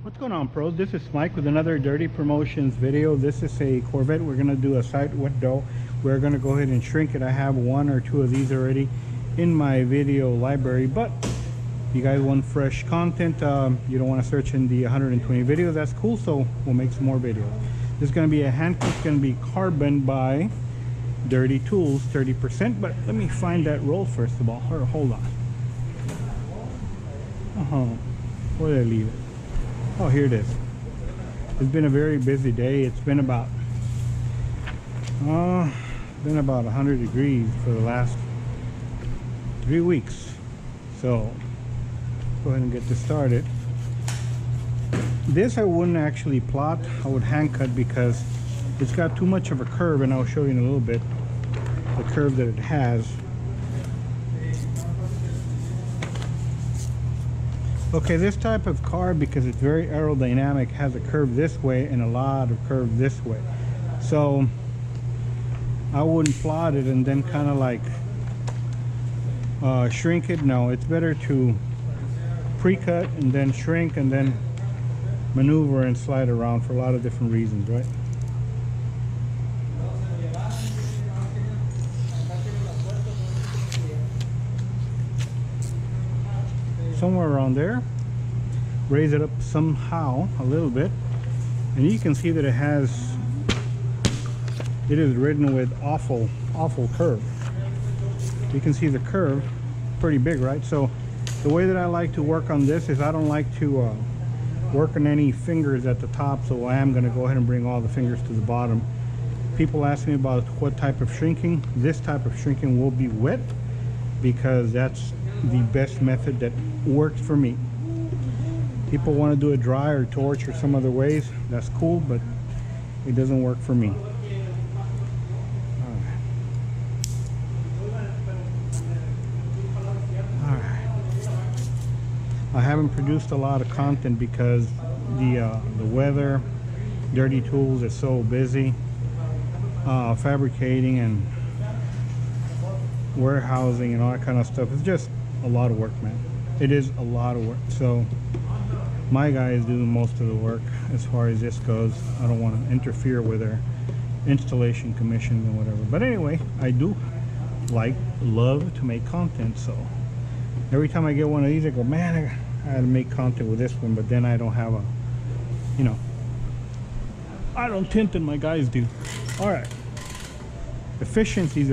What's going on, pros? This is Mike with another Dirty Promotions video. This is a Corvette. We're going to do a side window. We're going to go ahead and shrink it. I have one or two of these already in my video library, but if you guys want fresh content, you don't want to search in the 120 videos, that's cool, so we'll make some more videos. This is going to be a hand cut. It's going to be carbon by Dirty Tools, 30%, but let me find that roll first of all. Hold on. Where did I leave it? Oh, here it is. It's been a very busy day. It's been about 100 degrees for the last 3 weeks. So go ahead and get this started. This I wouldn't actually plot. I would hand cut because it's got too much of a curve, and I'll show you in a little bit the curve that it has. Okay, this type of car, because it's very aerodynamic, has a curve this way and a lot of curve this way. So I wouldn't plot it and then kind of like shrink it. No, it's better to pre-cut and then shrink and then maneuver and slide around for a lot of different reasons, right? Somewhere around there, raise it up somehow a little bit, and you can see that it is ridden with awful curve. You can see the curve pretty big, right? So the way that I like to work on this is I don't like to work on any fingers at the top, so I am going to go ahead and bring all the fingers to the bottom. People ask me about what type of shrinking. This type of shrinking will be wet, because that's the best method that works for me. People want to do it dry or torch or some other ways, that's cool, but it doesn't work for me. All right. I haven't produced a lot of content because the weather, Dirty Tools is so busy fabricating and warehousing and all that kind of stuff. It's just a lot of work, man. It is a lot of work. So my guys do most of the work as far as this goes. I don't want to interfere with their installation commissions and whatever. But anyway, I do love to make content. So every time I get one of these, I go, man, I had to make content with this one, but then I don't have a, you know, I don't tint and my guys do. All right, efficiencies.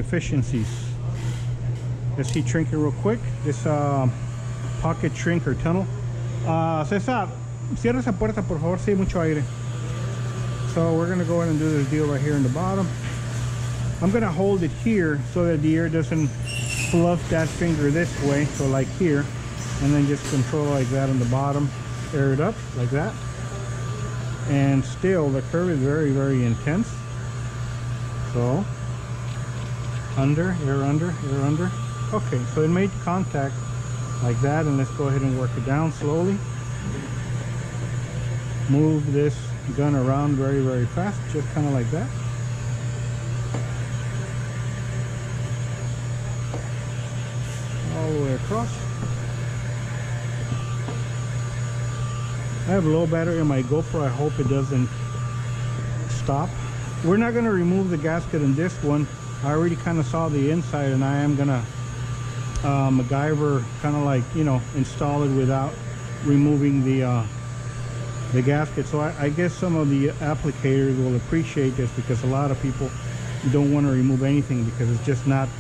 Let's see, shrink it real quick. This pocket shrink or tunnel. Cesar, cierra esa puerta, por favor. Sí, mucho aire. So we're gonna go ahead and do this deal right here in the bottom. I'm gonna hold it here so that the air doesn't fluff that finger this way. So like here, and then just control like that on the bottom. Air it up like that. And still, the curve is very, very intense. So under, air under, air under. Okay, so it made contact like that, and let's go ahead and work it down slowly. Move this gun around very, very fast, just kind of like that. All the way across. I have low battery on my GoPro. I hope it doesn't stop. We're not going to remove the gasket in this one. I already kind of saw the inside, and I am gonna MacGyver kind of like, you know, install it without removing the gasket. So I guess some of the applicators will appreciate this, because a lot of people don't want to remove anything because it's just not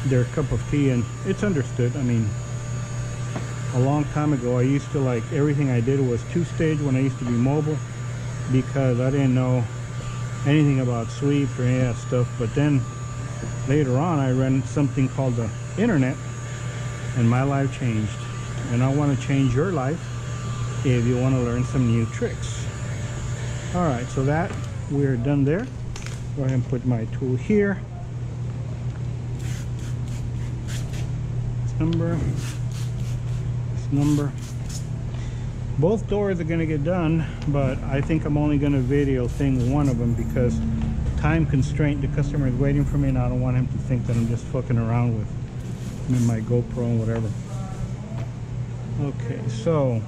their cup of tea, and it's understood. I mean, a long time ago I used to, like, everything I did was two-stage when I used to be mobile, because I didn't know anything about sweep or any of that stuff. But then later on I ran something called the internet, and my life changed, and I want to change your life if you want to learn some new tricks. All right, so that we're done there. Go ahead and put my tool here. This number. Both doors are going to get done, but I think I'm only going to video thing one of them because time constraint. The customer is waiting for me, and I don't want him to think that I'm just fucking around with my GoPro and whatever. Okay, so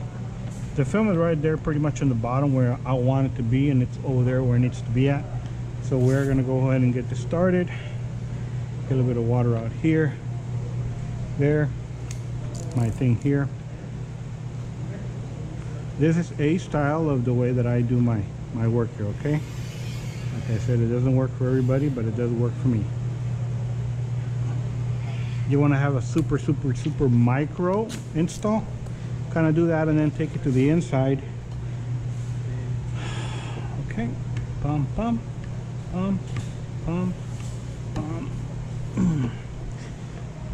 The film is right there pretty much on the bottom where I want it to be, and it's over there where it needs to be at. So we're gonna go ahead and get this started. Get a little bit of water out here, there, my thing here. This is a style of the way that I do my work here, okay? Like I said, it doesn't work for everybody, but it does work for me. You want to have a super micro install, kind of do that and then take it to the inside. Okay, pum pum pum pum pum.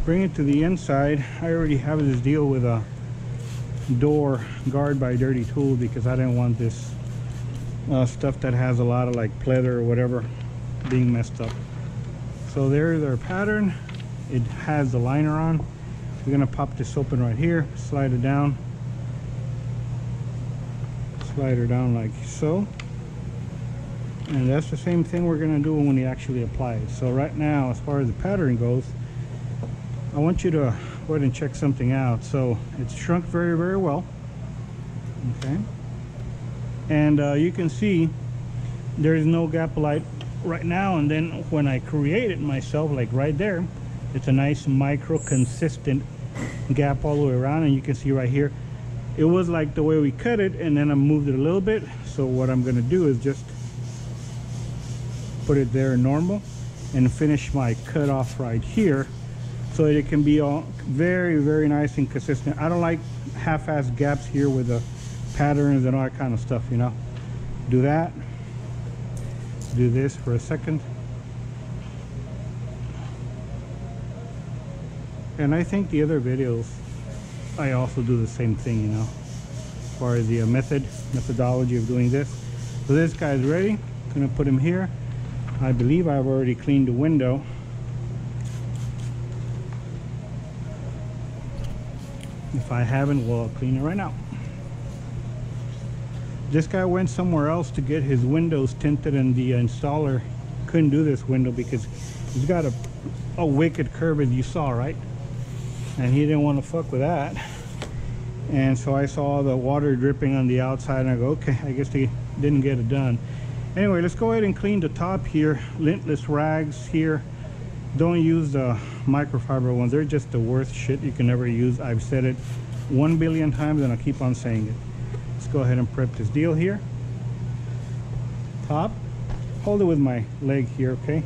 Bring it to the inside. I already have this deal with a door guard by Dirty Tool because I didn't want this stuff that has a lot of like pleather or whatever being messed up. So there's our pattern. It has the liner on. We're gonna pop this open right here, slide it down, slide her down like so, and that's the same thing we're gonna do when we actually apply it. So right now, as far as the pattern goes, I want you to go ahead and check something out. So it's shrunk very well, okay, and you can see there is no gap light right now, and then when I create it myself, like right there, it's a nice micro consistent gap all the way around. And you can see right here, it was like the way we cut it, and then I moved it a little bit. So what I'm gonna do is just put it there normal and finish my cut off right here, so it can be all very nice and consistent. I don't like half-assed gaps here with the patterns and all that kind of stuff, you know. Do that, do this for a second, and I think the other videos I also do the same thing, you know, as far as the methodology of doing this. So this guy's ready. I'm gonna put him here. I believe I've already cleaned the window. If I haven't, well, I'll clean it right now. This guy went somewhere else to get his windows tinted, and the installer couldn't do this window because he's got a wicked curve, as you saw, right? And he didn't want to fuck with that. And so I saw the water dripping on the outside, and I go, okay, I guess he didn't get it done. Anyway, let's go ahead and clean the top here. Lintless rags here. Don't use the microfiber ones. They're just the worst shit you can ever use. I've said it 1 billion times, and I'll keep on saying it. Let's go ahead and prep this deal here. Top. Hold it with my leg here, okay?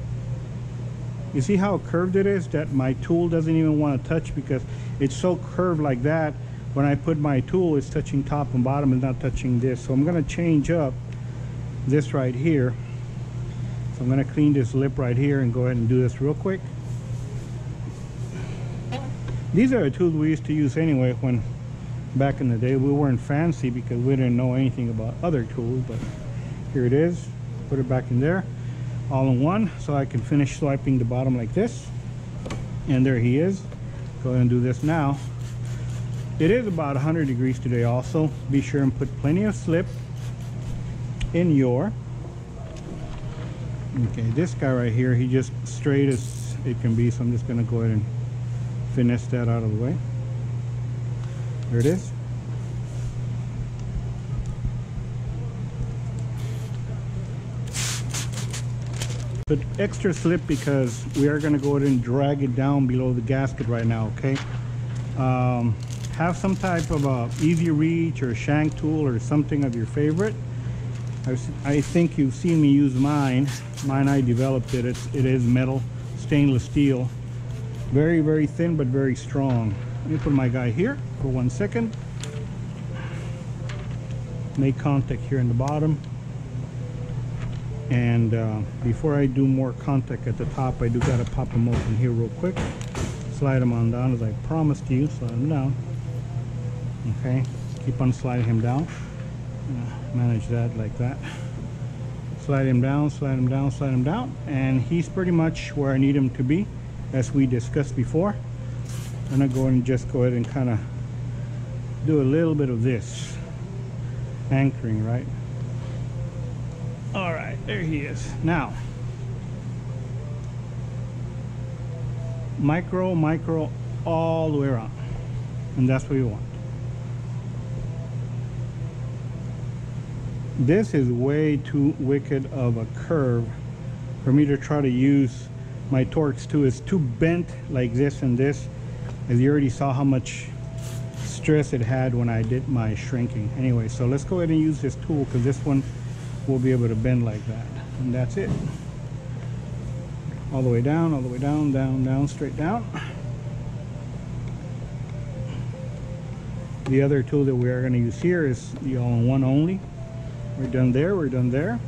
You see how curved it is, that my tool doesn't even want to touch because it's so curved like that. When I put my tool, it's touching top and bottom and not touching this. So I'm going to change up this right here. So I'm going to clean this lip right here and go ahead and do this real quick. These are the tools we used to use anyway when back in the day. We weren't fancy because we didn't know anything about other tools, but here it is. Put it back in there all in one, so I can finish swiping the bottom like this. And there he is. Go ahead and do this now. It is about 100 degrees today also. Be sure and put plenty of slip in your, okay, this guy right here, he just straight as it can be, so I'm just going to go ahead and finish that out of the way. There it is. Put extra slip because we are going to go ahead and drag it down below the gasket right now, okay? Have some type of easy reach or shank tool or something of your favorite. I think you've seen me use mine. I developed it. It is metal, stainless steel. Very thin but very strong. Let me put my guy here for 1 second. Make contact here in the bottom. And before I do more contact at the top, I do gotta pop them open here real quick. Slide them on down as I promised you. Slide them down. Okay, keep on sliding him down. Manage that like that. Slide him down, slide him down, slide him down, and he's pretty much where I need him to be, as we discussed before. I'm gonna go and just go ahead and kind of do a little bit of this anchoring, right? All right, there he is. Now, micro all the way around, and that's what we want. This is way too wicked of a curve for me to try to use my Torx too. It's too bent like this and this, as you already saw how much stress it had when I did my shrinking. Anyway, so let's go ahead and use this tool, because this one will be able to bend like that. And that's it. All the way down, all the way down, down, down, straight down. The other tool that we are going to use here is the all-in-one only. We're done there, we're done there.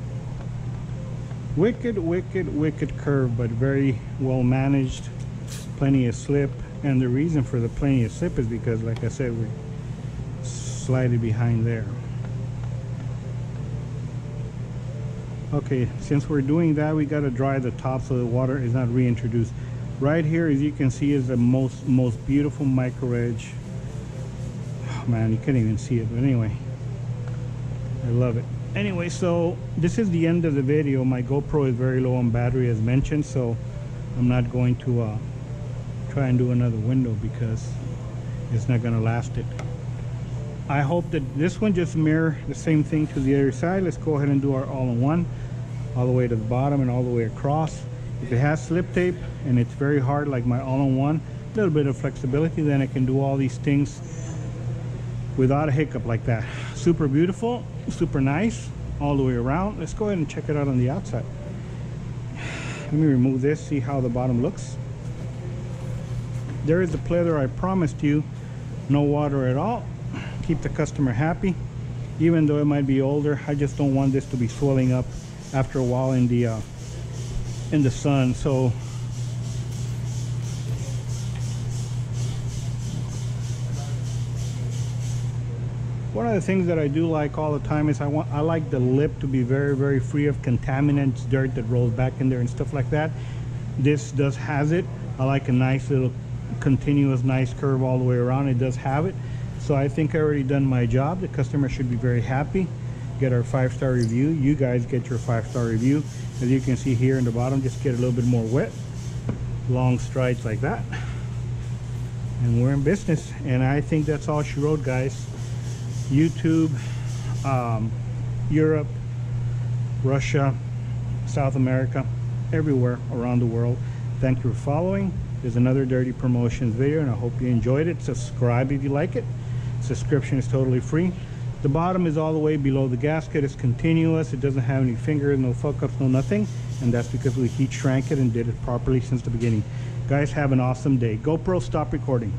Wicked, wicked, wicked curve, but very well managed. Plenty of slip. And the reason for the plenty of slip is because, like I said, we're slightly behind there. Okay, since we're doing that, we got to dry the top so the water is not reintroduced. Right here, as you can see, is the most beautiful micro edge. Oh, man, you can't even see it, but anyway, I love it. Anyway, so this is the end of the video. My GoPro is very low on battery, as mentioned, so I'm not going to try and do another window because it's not going to last it. I hope that this one just mirror the same thing to the other side. Let's go ahead and do our all-in-one all the way to the bottom and all the way across. If it has slip tape and it's very hard like my all-in-one, a little bit of flexibility, then I can do all these things without a hiccup like that. Super beautiful, super nice all the way around. Let's go ahead and check it out on the outside. Let me remove this, see how the bottom looks. There is the pleather I promised you. No water at all. Keep the customer happy. Even though it might be older, I just don't want this to be swelling up after a while in the sun. So one of the things that I do like all the time is I like the lip to be very, very free of contaminants, dirt that rolls back in there and stuff like that. This has it. I like a nice little continuous nice curve all the way around. It does have it. So I think I already done my job. The customer should be very happy. Get our 5-star review. You guys get your 5-star review. As you can see here in the bottom, just get a little bit more wet. Long strides like that. And we're in business. And I think that's all she wrote, guys. YouTube, Europe, Russia, South America, everywhere around the world. Thank you for following. There's another Dirty Promotions video, and I hope you enjoyed it. Subscribe if you like it. Subscription is totally free. The bottom is all the way below the gasket. It's continuous. It doesn't have any fingers, no fuck ups, no nothing. And that's because we heat shrank it and did it properly since the beginning. Guys, have an awesome day. GoPro, stop recording.